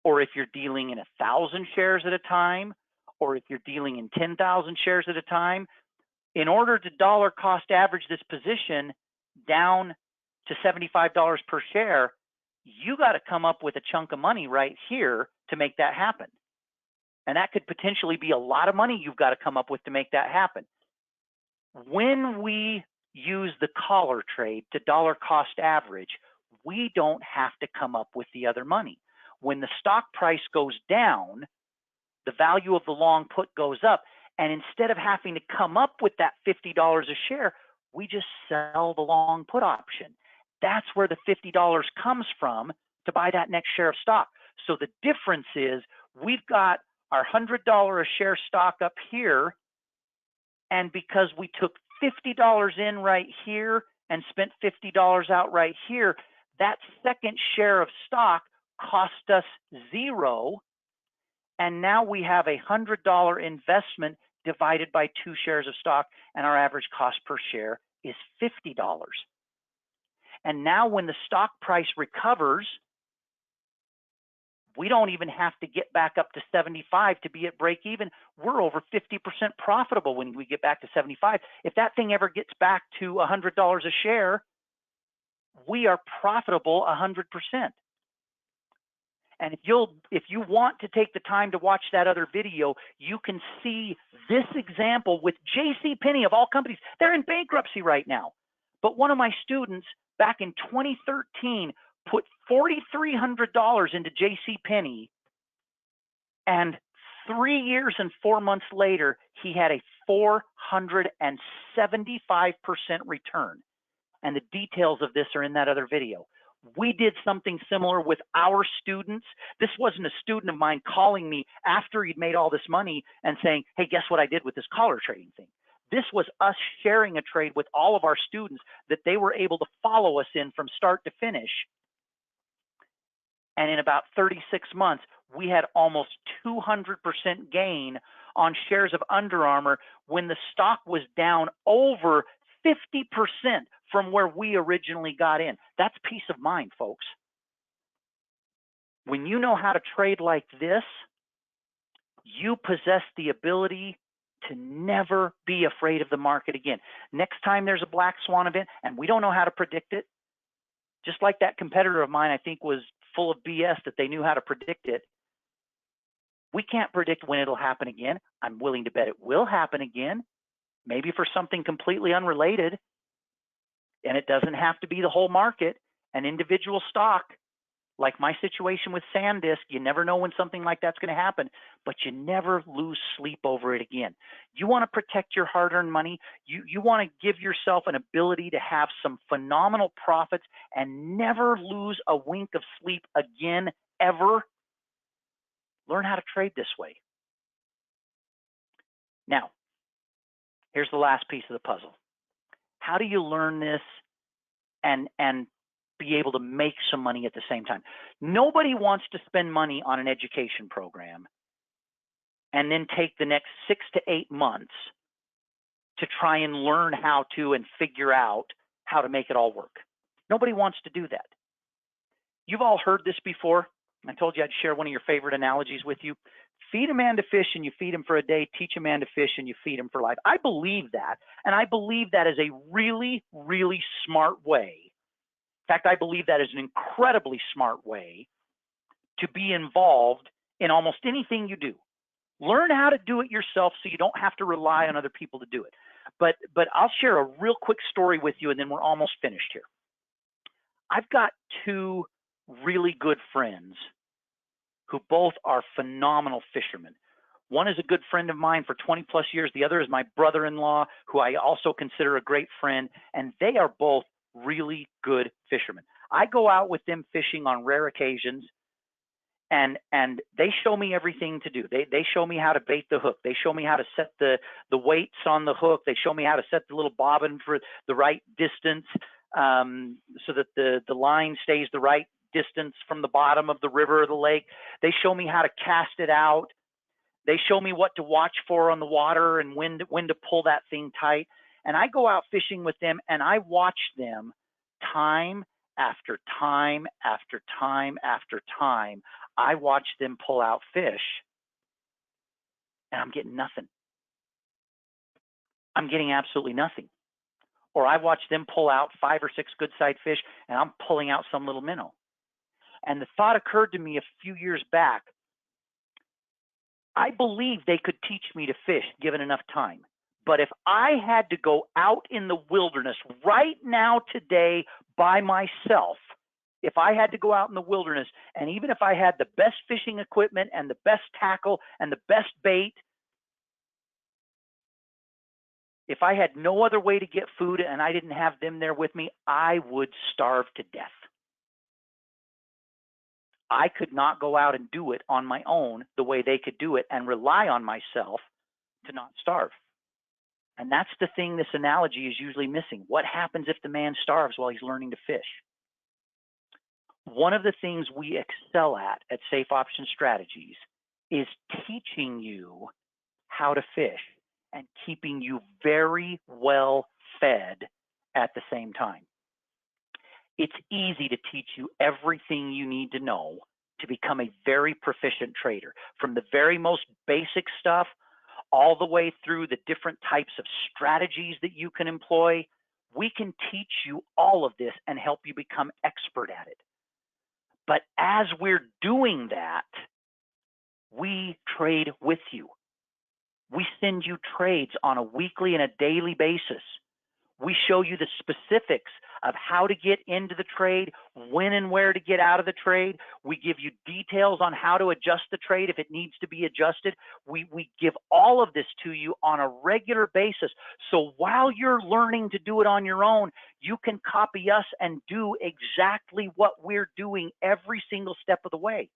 or if you're dealing in 1,000 shares at a time, or if you're dealing in 10,000 shares at a time. In order to dollar cost average this position down to $75 per share, you got to come up with a chunk of money right here to make that happen. And that could potentially be a lot of money you've got to come up with to make that happen. When we use the collar trade to dollar cost average, we don't have to come up with the other money. When the stock price goes down, the value of the long put goes up. And instead of having to come up with that $50 a share, we just sell the long put option. That's where the $50 comes from to buy that next share of stock. So the difference is, we've got our $100 a share stock up here, and because we took $50 in right here and spent $50 out right here, that second share of stock cost us $0. And now we have a $100 investment divided by 2 shares of stock, and our average cost per share is $50. And now when the stock price recovers, we don't even have to get back up to 75 to be at break even. We're over 50% profitable when we get back to 75. If that thing ever gets back to $100 a share, we are profitable 100%. And if you want to take the time to watch that other video, you can see this example with JCPenney of all companies. They're in bankruptcy right now. But one of my students back in 2013 put $4,300 into JCPenney, and 3 years and 4 months later, he had a 475% return. And the details of this are in that other video. We did something similar with our students. This wasn't a student of mine calling me after he'd made all this money and saying, hey, guess what I did with this collar trading thing? This was us sharing a trade with all of our students that they were able to follow us in from start to finish. And in about 36 months, we had almost 200% gain on shares of Under Armour when the stock was down over 50% from where we originally got in. That's peace of mind, folks. When you know how to trade like this, you possess the ability to never be afraid of the market again. Next time there's a black swan event and we don't know how to predict it, just like that competitor of mine I think was full of BS that they knew how to predict it. We can't predict when it'll happen again. I'm willing to bet it will happen again, maybe for something completely unrelated. And it doesn't have to be the whole market. An individual stock, like my situation with SanDisk, you never know when something like that's going to happen, but you never lose sleep over it again. You want to protect your hard-earned money. You want to give yourself an ability to have some phenomenal profits and never lose a wink of sleep again, ever. Learn how to trade this way. Now, here's the last piece of the puzzle. How do you learn this and be able to make some money at the same time? Nobody wants to spend money on an education program and then take the next 6 to 8 months to try and learn how to and figure out how to make it all work. Nobody wants to do that. You've all heard this before. I told you I'd share one of your favorite analogies with you. Feed a man to fish and you feed him for a day. Teach a man to fish and you feed him for life. I believe that. And I believe that is a really, really smart way. In fact, I believe that is an incredibly smart way to be involved in almost anything you do. Learn how to do it yourself so you don't have to rely on other people to do it. But I'll share a real quick story with you, and then we're almost finished here. I've got two really good friends who both are phenomenal fishermen. One is a good friend of mine for 20 plus years. The other is my brother-in-law, who I also consider a great friend, and they are both really good fishermen. I go out with them fishing on rare occasions, and they show me everything to do. They show me how to bait the hook. They show me how to set the weights on the hook. They show me how to set the little bobbin for the right distance, so that the line stays the right distance from the bottom of the river or the lake. They show me how to cast it out. They show me what to watch for on the water and when to pull that thing tight. And I go out fishing with them, and I watch them time after time after time after time. I watch them pull out fish, and I'm getting nothing. I'm getting absolutely nothing. Or I watch them pull out 5 or 6 good-sized fish, and I'm pulling out some little minnow. And the thought occurred to me a few years back, I believe they could teach me to fish given enough time. But if I had to go out in the wilderness right now today by myself, if I had to go out in the wilderness, and even if I had the best fishing equipment and the best tackle and the best bait, if I had no other way to get food and I didn't have them there with me, I would starve to death. I could not go out and do it on my own the way they could do it and rely on myself to not starve. And that's the thing this analogy is usually missing. What happens if the man starves while he's learning to fish? One of the things we excel at Safe Option Strategies is teaching you how to fish and keeping you very well fed at the same time. It's easy to teach you everything you need to know to become a very proficient trader, from the very most basic stuff all the way through the different types of strategies that you can employ. We can teach you all of this and help you become expert at it. But as we're doing that, we trade with you. We send you trades on a weekly and a daily basis. We show you the specifics of how to get into the trade, when and where to get out of the trade. We give you details on how to adjust the trade if it needs to be adjusted. We give all of this to you on a regular basis. So while you're learning to do it on your own, you can copy us and do exactly what we're doing every single step of the way.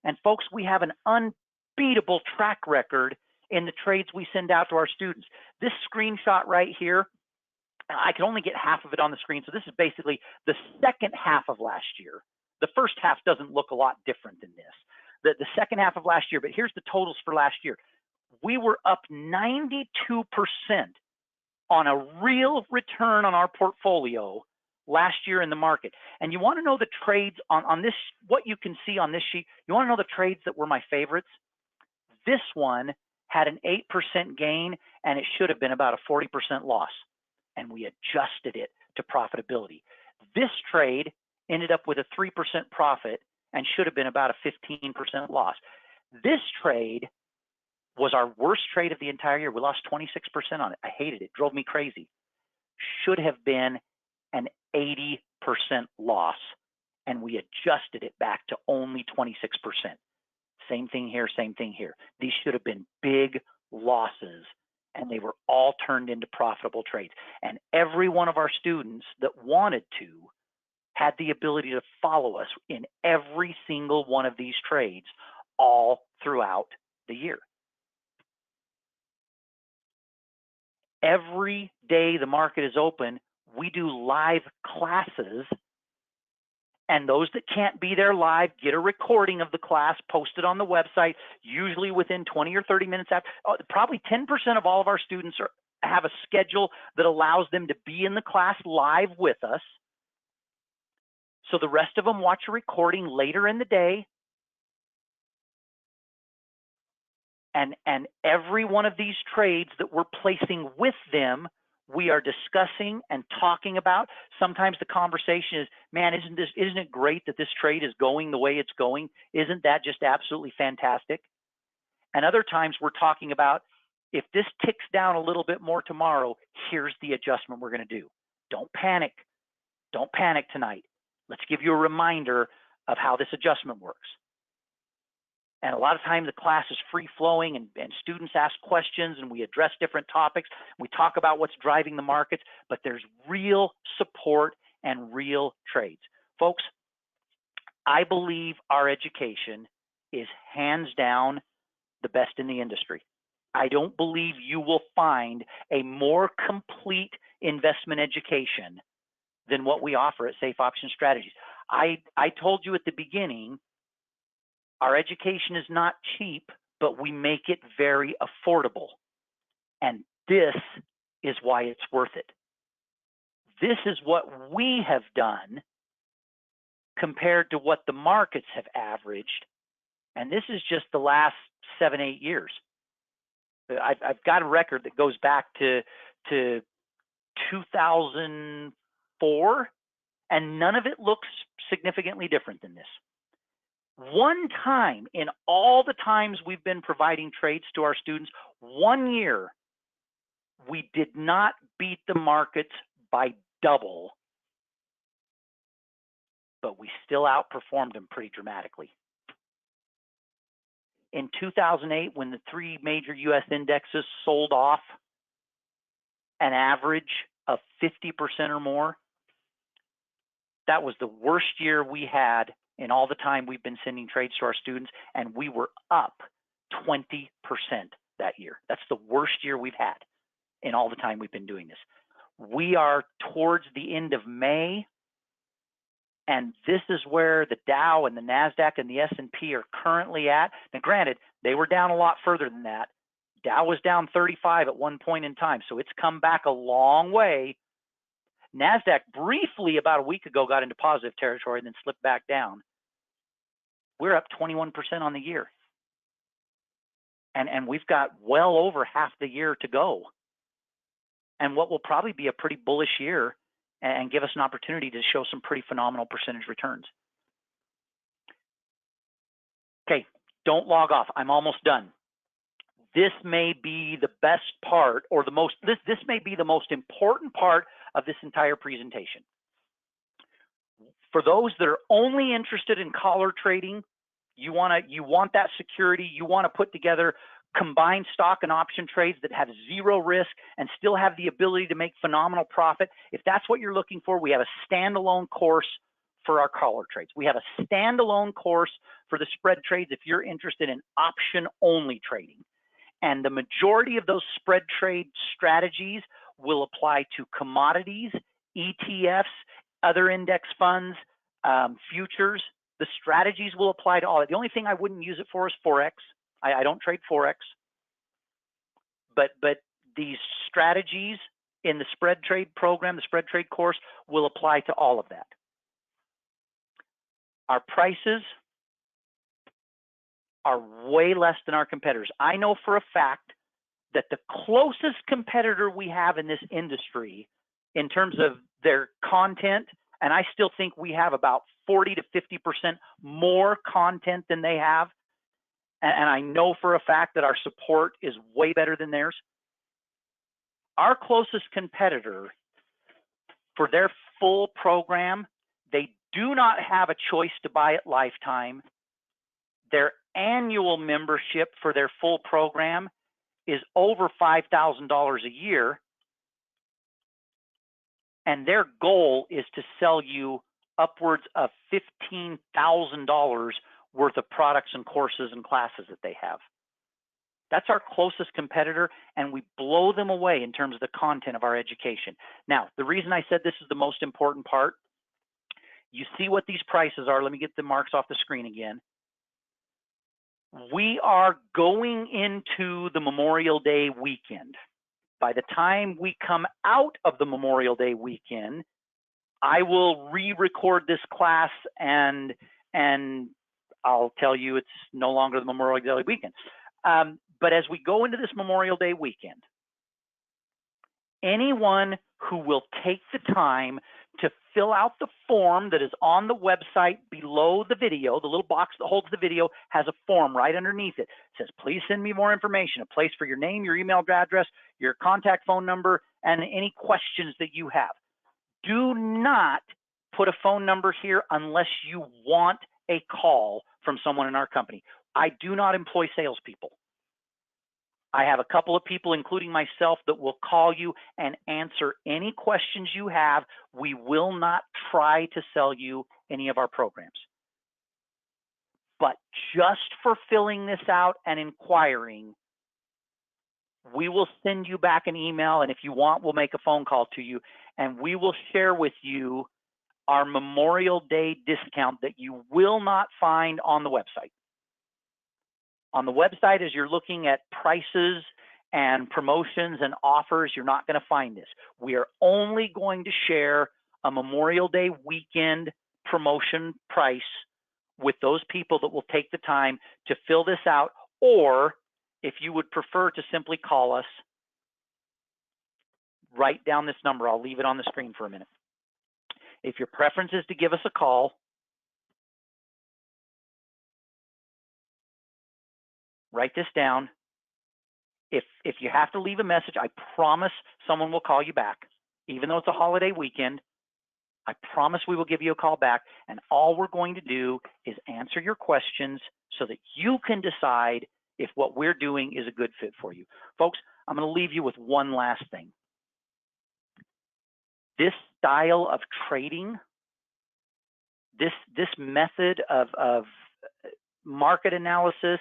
And folks, we have an unbeatable track record in the trades we send out to our students. This screenshot right here, I can only get half of it on the screen, so this is basically the second half of last year. The first half doesn't look a lot different than this. The second half of last year, but here's the totals for last year. We were up 92% on a real return on our portfolio last year in the market. And you want to know the trades on this, what you can see on this sheet, you want to know the trades that were my favorites? This one had an 8% gain, and it should have been about a 40% loss. And we adjusted it to profitability. This trade ended up with a 3% profit and should have been about a 15% loss. This trade was our worst trade of the entire year. We lost 26% on it. I hated it. Drove me crazy. Should have been an 80% loss, and we adjusted it back to only 26%. Same thing here, same thing here. These should have been big losses, and they were all turned into profitable trades. And every one of our students that wanted to had the ability to follow us in every single one of these trades all throughout the year. Every day the market is open, we do live classes, and those that can't be there live get a recording of the class posted on the website, usually within 20 or 30 minutes after. Probably 10% of all of our students have a schedule that allows them to be in the class live with us. So the rest of them watch a recording later in the day. And every one of these trades that we're placing with them, we are discussing and talking about. Sometimes the conversation is, man, isn't it great that this trade is going the way it's going? Isn't that just absolutely fantastic? And other times we're talking about, If this ticks down a little bit more tomorrow, here's the adjustment we're going to do. Don't panic. Don't panic tonight. Let's give you a reminder of how this adjustment works. And a lot of times the class is free flowing and students ask questions and we address different topics. We talk about what's driving the markets, but there's real support and real trades. Folks, I believe our education is hands down the best in the industry. I don't believe you will find a more complete investment education than what we offer at Safe Option Strategies. I told you at the beginning, our education is not cheap, but we make it very affordable. And this is why it's worth it. This is what we have done compared to what the markets have averaged. And this is just the last 7-8 years. I've got a record that goes back to 2004, and none of it looks significantly different than this. One time in all the times we've been providing trades to our students, 1 year, we did not beat the markets by double, but we still outperformed them pretty dramatically. In 2008, when the 3 major U.S. indexes sold off an average of 50% or more, that was the worst year we had in all the time we've been sending trades to our students, and we were up 20% that year. That's the worst year we've had in all the time we've been doing this. We are towards the end of May, and this is where the Dow and the NASDAQ and the S&P are currently at. Now, granted, they were down a lot further than that. Dow was down 35 at one point in time, so it's come back a long way. NASDAQ briefly about a week ago got into positive territory and then slipped back down. We're up 21% on the year. And we've got well over half the year to go. And what will probably be a pretty bullish year and give us an opportunity to show some pretty phenomenal percentage returns. Okay, don't log off. I'm almost done. This may be the best part, or this may be the most important part of this entire presentation. For those that are only interested in collar trading, you want that security, you want to put together combined stock and option trades that have zero risk and still have the ability to make phenomenal profit. If that's what you're looking for, we have a standalone course for our collar trades. We have a standalone course for the spread trades if you're interested in option only trading. And the majority of those spread trade strategies will apply to commodities, ETFs, other index funds, futures. The strategies will apply to all. The only thing I wouldn't use it for is Forex. I don't trade Forex. But these strategies in the spread trade program, the spread trade course, will apply to all of that. Our prices are way less than our competitors. I know for a fact that the closest competitor we have in this industry in terms of their content, and I still think we have about 40 to 50% more content than they have, and I know for a fact that our support is way better than theirs. Our closest competitor, for their full program, they do not have a choice to buy at lifetime. Their annual membership for their full program is over $5,000 a year. And their goal is to sell you upwards of $15,000 worth of products and courses and classes that they have. That's our closest competitor, and we blow them away in terms of the content of our education. Now, the reason I said this is the most important part, you see what these prices are. Let me get the marks off the screen again. We are going into the Memorial Day weekend. By the time we come out of the Memorial Day weekend, I will re-record this class and I'll tell you it's no longer the Memorial Day weekend. But as we go into this Memorial Day weekend, anyone who will take the time to fill out the form that is on the website below the video. The little box that holds the video has a form right underneath it. It says, please send me more information, a place for your name, your email address, your contact phone number, and any questions that you have. Do not put a phone number here unless you want a call from someone in our company. I do not employ salespeople. I have a couple of people, including myself, that will call you and answer any questions you have. We will not try to sell you any of our programs. But just for filling this out and inquiring, we will send you back an email, and if you want, we'll make a phone call to you, and we will share with you our Memorial Day discount that you will not find on the website. On the website, as you're looking at prices and promotions and offers, you're not going to find this. We are only going to share a Memorial Day weekend promotion price with those people that will take the time to fill this out, or if you would prefer to simply call us, write down this number. I'll leave it on the screen for a minute. If your preference is to give us a call, write this down. If you have to leave a message, I promise someone will call you back. Even though it's a holiday weekend, I promise we will give you a call back, and all we're going to do is answer your questions so that you can decide if what we're doing is a good fit for you. Folks, I'm going to leave you with one last thing. This style of trading, this method of market analysis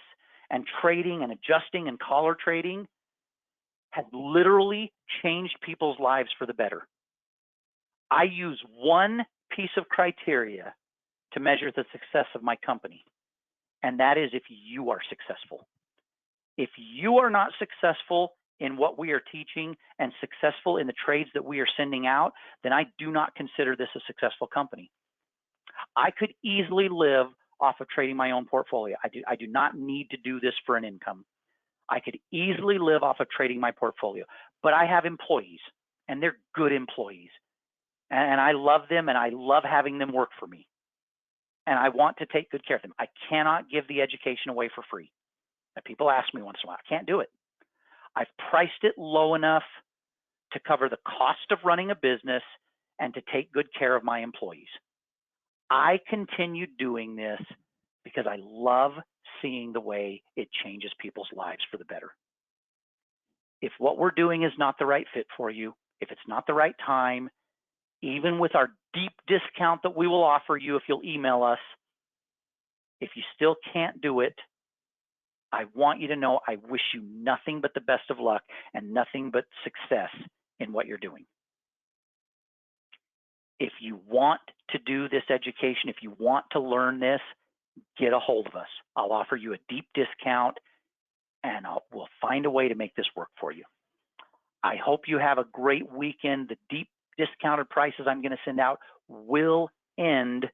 and trading and adjusting and collar trading has literally changed people's lives for the better. I use one piece of criteria to measure the success of my company, and that is if you are successful. If you are not successful in what we are teaching and successful in the trades that we are sending out, then I do not consider this a successful company. I could easily live off of trading my own portfolio. I do not need to do this for an income. I could easily live off of trading my portfolio, but I have employees, and they're good employees, and I love them, and I love having them work for me, and I want to take good care of them. I cannot give the education away for free. People ask me once in a while. I can't do it. I've priced it low enough to cover the cost of running a business and to take good care of my employees. I continue doing this because I love seeing the way it changes people's lives for the better. If what we're doing is not the right fit for you, if it's not the right time, even with our deep discount that we will offer you if you'll email us, if you still can't do it, I want you to know I wish you nothing but the best of luck and nothing but success in what you're doing. If you want to do this education, if you want to learn this, get a hold of us. I'll offer you a deep discount, and we'll find a way to make this work for you. I hope you have a great weekend. The deep discounted prices I'm going to send out will end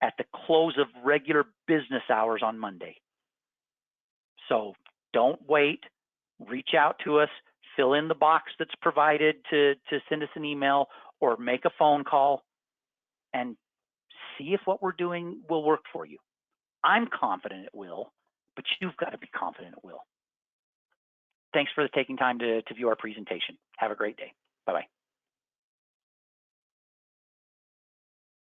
at the close of regular business hours on Monday. So don't wait. Reach out to us. Fill in the box that's provided to send us an email or make a phone call and see if what we're doing will work for you. I'm confident it will, but you've got to be confident it will. Thanks for taking time to view our presentation. Have a great day. Bye-bye.